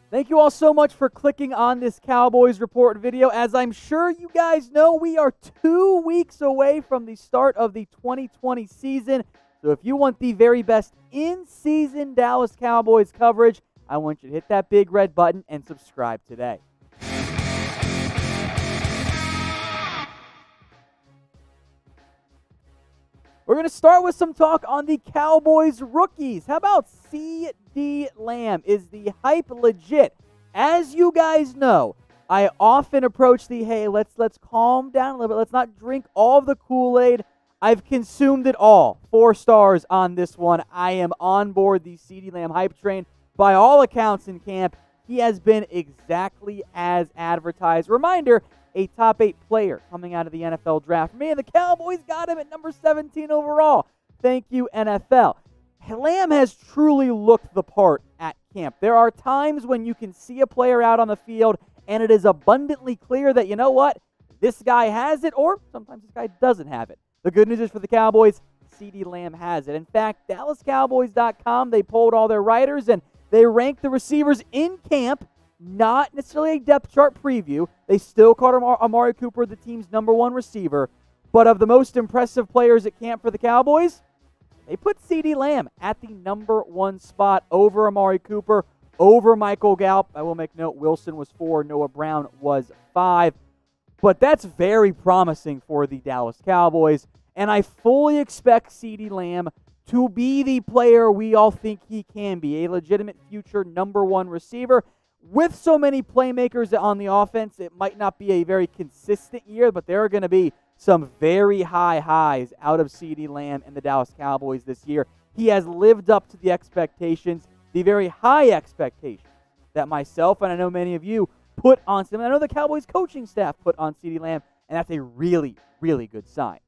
Thank you all so much for clicking on this Cowboys Report video. As I'm sure you guys know, we are 2 weeks away from the start of the 2020 season. So if you want the very best in-season Dallas Cowboys coverage, I want you to hit that big red button and subscribe today. We're going to start with some talk on the Cowboys rookies. How about CeeDee Lamb? Is the hype legit? As you guys know, I often approach the, hey, let's calm down a little bit. Let's not drink all of the Kool-Aid. I've consumed it all. 4 stars on this one. I am on board the CeeDee Lamb hype train. By all accounts in camp, he has been exactly as advertised. Reminder, a top 8 player coming out of the NFL draft. Man, the Cowboys got him at number 17 overall. Thank you, NFL. Lamb has truly looked the part at camp. There are times when you can see a player out on the field, and it is abundantly clear that, you know what, this guy has it, or sometimes this guy doesn't have it. The good news is for the Cowboys, CeeDee Lamb has it. In fact, DallasCowboys.com, they polled all their writers, and they ranked the receivers in camp, not necessarily a depth chart preview. They still called Amari Cooper the team's #1 receiver. But of the most impressive players at camp for the Cowboys, they put CeeDee Lamb at the #1 spot over Amari Cooper, over Michael Gallup. I will make note, Wilson was 4, Noah Brown was 5. But that's very promising for the Dallas Cowboys. And I fully expect CeeDee Lamb to be the player we all think he can be, a legitimate future #1 receiver. With so many playmakers on the offense, it might not be a very consistent year, but there are going to be some very high highs out of CeeDee Lamb and the Dallas Cowboys this year. He has lived up to the expectations, the very high expectations that myself and I know many of you put on him. I know the Cowboys coaching staff put on CeeDee Lamb, and that's a really, really good sign.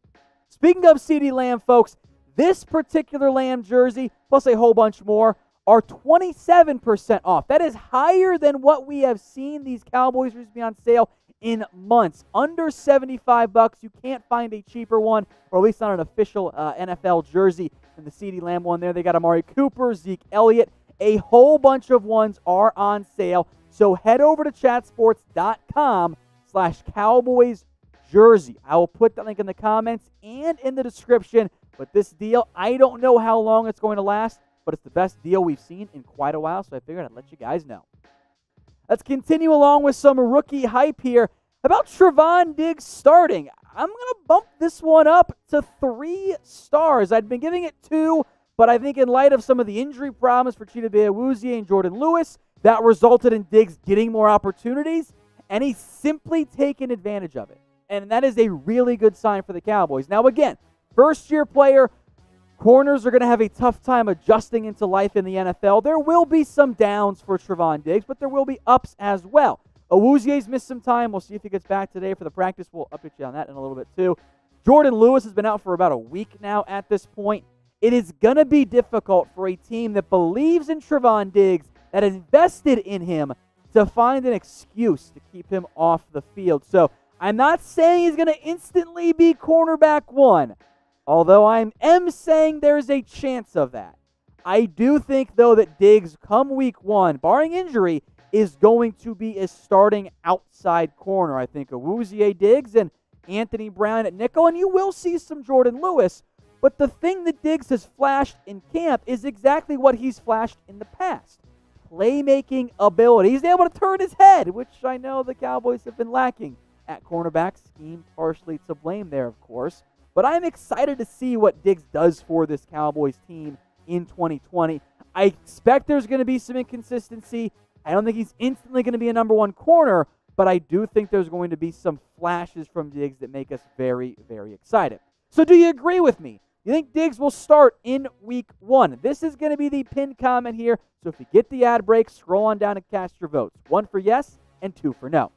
Speaking of CeeDee Lamb, folks, this particular Lamb jersey, plus a whole bunch more, are 27% off. That is higher than what we have seen these Cowboys jerseys be on sale in months. Under $75, you can't find a cheaper one, or at least not an official NFL jersey than the CeeDee Lamb one there. They got Amari Cooper, Zeke Elliott. A whole bunch of ones are on sale. So head over to chatsports.com/Cowboys jersey. I will put that link in the comments and in the description. But this deal, I don't know how long it's going to last, but it's the best deal we've seen in quite a while, so I figured I'd let you guys know. Let's continue along with some rookie hype here. About Trevon Diggs starting. I'm going to bump this one up to 3 stars. I'd been giving it 2, but I think in light of some of the injury problems for CeeDee and Jordan Lewis, that resulted in Diggs getting more opportunities, and he's simply taken advantage of it. And that is a really good sign for the Cowboys. Now, again, first-year player, corners are going to have a tough time adjusting into life in the NFL. There will be some downs for Trevon Diggs, but there will be ups as well. Awuzie's missed some time. We'll see if he gets back today for the practice. We'll update you on that in a little bit too. Jordan Lewis has been out for about a week now at this point. It is going to be difficult for a team that believes in Trevon Diggs, that invested in him, to find an excuse to keep him off the field. So I'm not saying he's going to instantly be cornerback 1. Although I am saying there's a chance of that. I do think, though, that Diggs, come week 1, barring injury, is going to be a starting outside corner. I think Awuzie, Diggs, and Anthony Brown at nickel, and you will see some Jordan Lewis. But the thing that Diggs has flashed in camp is exactly what he's flashed in the past. Playmaking ability. He's able to turn his head, which I know the Cowboys have been lacking at cornerback. Scheme partially to blame there, of course. But I'm excited to see what Diggs does for this Cowboys team in 2020. I expect there's going to be some inconsistency. I don't think he's instantly going to be a #1 corner, but I do think there's going to be some flashes from Diggs that make us very, very excited. So do you agree with me? You think Diggs will start in week 1? This is going to be the pinned comment here. So if you get the ad break, scroll on down and cast your votes. 1 for yes and 2 for no.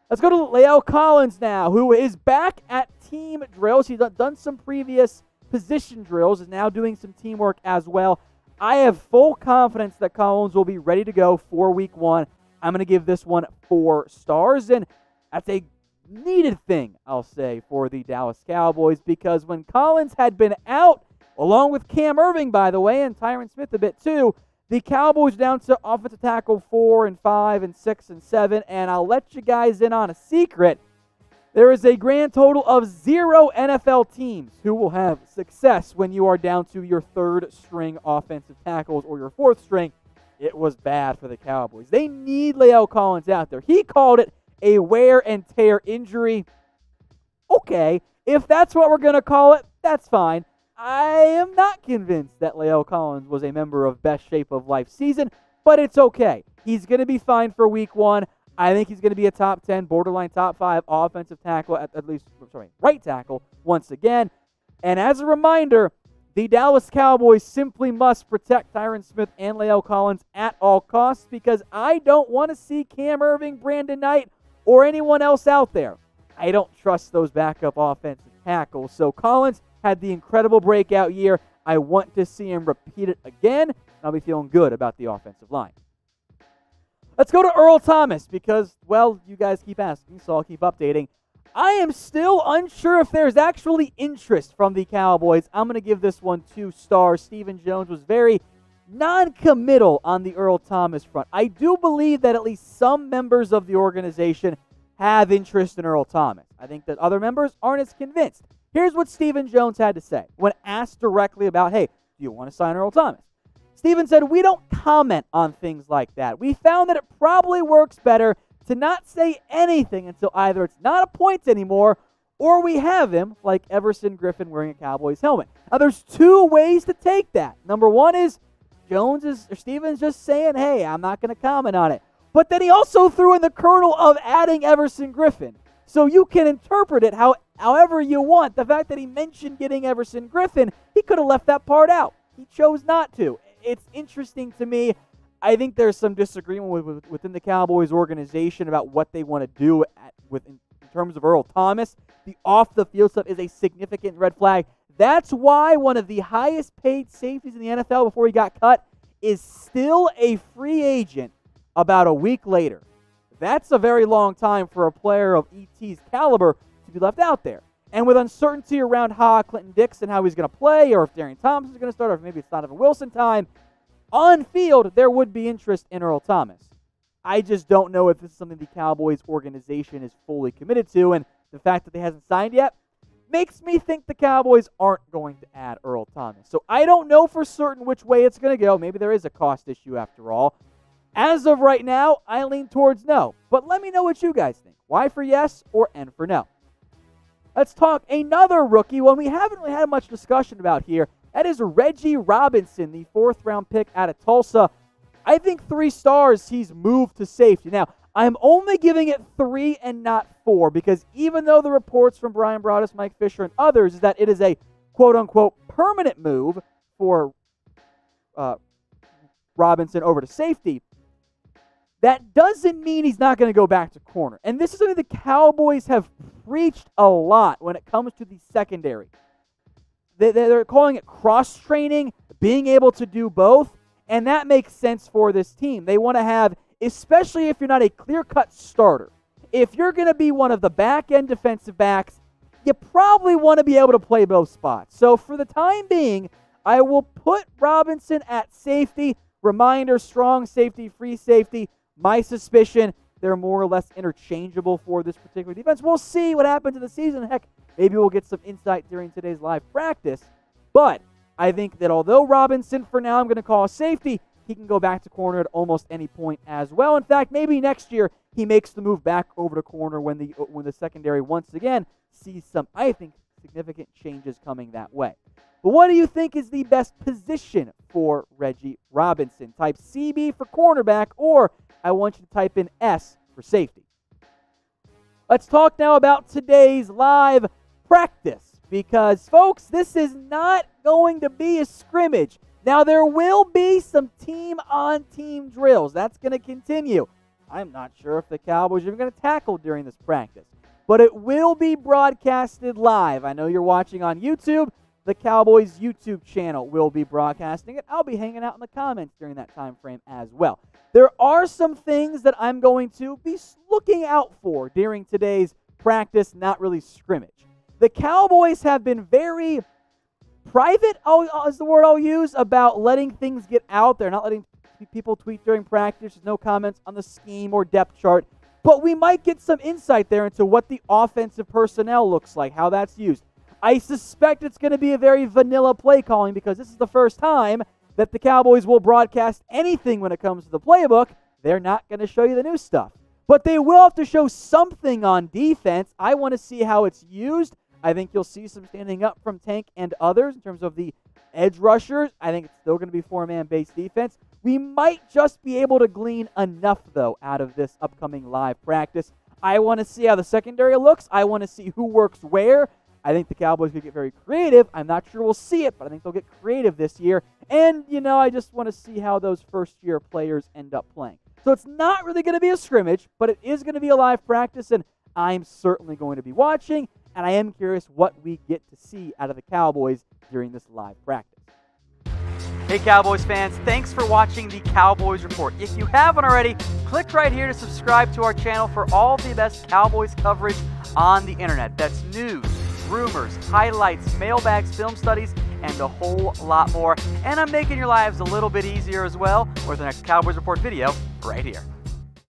Let's go to Lael Collins now, who is back at team drills. He's done some previous position drills, is now doing some teamwork as well. I have full confidence that Collins will be ready to go for week 1. I'm going to give this one 4 stars, and that's a needed thing, I'll say, for the Dallas Cowboys, because when Collins had been out, along with Cam Irving, by the way, and Tyron Smith a bit too, The Cowboys down to offensive tackle 4 and 5 and 6 and 7, and I'll let you guys in on a secret. There is a grand total of 0 NFL teams who will have success when you are down to your third string offensive tackles or your fourth string. It was bad for the Cowboys. They need Lael Collins out there. He called it a wear and tear injury. Okay, if that's what we're going to call it, that's fine. I am not convinced that Lael Collins was a member of best shape of life season, but it's okay. He's going to be fine for week 1. I think he's going to be a top 10, borderline top 5 offensive tackle, right tackle once again. And as a reminder, the Dallas Cowboys simply must protect Tyron Smith and Lael Collins at all costs because I don't want to see Cam Erving, Brandon Knight, or anyone else out there. I don't trust those backup offensive tackles. So Collins had the incredible breakout year. I want to see him repeat it again, and I'll be feeling good about the offensive line. Let's go to Earl Thomas because, well, you guys keep asking, so I'll keep updating. I am still unsure if there's actually interest from the Cowboys. I'm going to give this one 2 stars. Stephen Jones was very non-committal on the Earl Thomas front. I do believe that at least some members of the organization have interest in Earl Thomas. I think that other members aren't as convinced. Here's what Stephen Jones had to say when asked directly about, hey, do you want to sign Earl Thomas? Stephen said, we don't comment on things like that. We found that it probably works better to not say anything until either it's not a point anymore or we have him like Everson Griffin wearing a Cowboys helmet. Now, there's 2 ways to take that. Number one is Stephen's just saying, hey, I'm not going to comment on it. But then he also threw in the kernel of adding Everson Griffin. So you can interpret it however you want. The fact that he mentioned getting Everson Griffin, he could have left that part out. He chose not to. It's interesting to me. I think there's some disagreement within the Cowboys organization about what they want to do in terms of Earl Thomas. The off-the-field stuff is a significant red flag. That's why one of the highest-paid safeties in the NFL before he got cut is still a free agent about a week later. That's a very long time for a player of ET's caliber to be left out there. And with uncertainty around Clinton Dix and how he's going to play, or if Darian Thompson is going to start, or if maybe it's Donovan Wilson time, on field, there would be interest in Earl Thomas. I just don't know if this is something the Cowboys organization is fully committed to, and the fact that they hasn't signed yet makes me think the Cowboys aren't going to add Earl Thomas. So I don't know for certain which way it's going to go. Maybe there is a cost issue after all. As of right now, I lean towards no. But let me know what you guys think. Y for yes or N for no. Let's talk another rookie, one we haven't really had much discussion about here. That is Reggie Robinson, the 4th-round pick out of Tulsa. I think 3 stars he's moved to safety. Now, I'm only giving it 3 and not 4 because even though the reports from Brian Broaddus, Mike Fisher, and others is that it is a quote-unquote permanent move for Robinson over to safety, that doesn't mean he's not going to go back to corner. And this is something the Cowboys have preached a lot when it comes to the secondary. They're calling it cross-training, being able to do both, and that makes sense for this team. They want to have, especially if you're not a clear-cut starter, if you're going to be one of the back-end defensive backs, you probably want to be able to play both spots. So for the time being, I will put Robinson at safety. Reminder, strong safety, free safety. My suspicion, they're more or less interchangeable for this particular defense. We'll see what happens in the season. Heck, maybe we'll get some insight during today's live practice. But I think that although Robinson, for now, I'm going to call a safety, he can go back to corner at almost any point as well. In fact, maybe next year he makes the move back over to corner when the secondary once again sees some, I think, significant changes coming that way. But what do you think is the best position for Reggie Robinson? Type CB for cornerback, or I want you to type in S for safety. Let's talk now about today's live practice because, folks, this is not going to be a scrimmage. Now, there will be some team-on-team drills. That's going to continue. I'm not sure if the Cowboys are even going to tackle during this practice, but it will be broadcasted live. I know you're watching on YouTube. The Cowboys YouTube channel will be broadcasting it. I'll be hanging out in the comments during that time frame as well. There are some things that I'm going to be looking out for during today's practice, not really scrimmage. The Cowboys have been very private, is the word I'll use, about letting things get out there, not letting people tweet during practice. There's no comments on the scheme or depth chart. But we might get some insight there into what the offensive personnel looks like, how that's used. I suspect it's going to be a very vanilla play calling because this is the first time that the Cowboys will broadcast anything when it comes to the playbook. They're not going to show you the new stuff. But they will have to show something on defense. I want to see how it's used. I think you'll see some standing up from Tank and others in terms of the edge rushers. I think it's still going to be four-man based defense. We might just be able to glean enough, though, out of this upcoming live practice. I want to see how the secondary looks. I want to see who works where. I think the Cowboys could get very creative. I'm not sure we'll see it, but I think they'll get creative this year. And, I just want to see how those first-year players end up playing. So it's not really going to be a scrimmage, but it is going to be a live practice, and I'm certainly going to be watching, and I am curious what we get to see out of the Cowboys during this live practice. Hey Cowboys fans, thanks for watching the Cowboys Report. If you haven't already, click right here to subscribe to our channel for all the best Cowboys coverage on the internet. That's news, rumors, highlights, mailbags, film studies, and a whole lot more. And I'm making your lives a little bit easier as well with the next Cowboys Report video right here.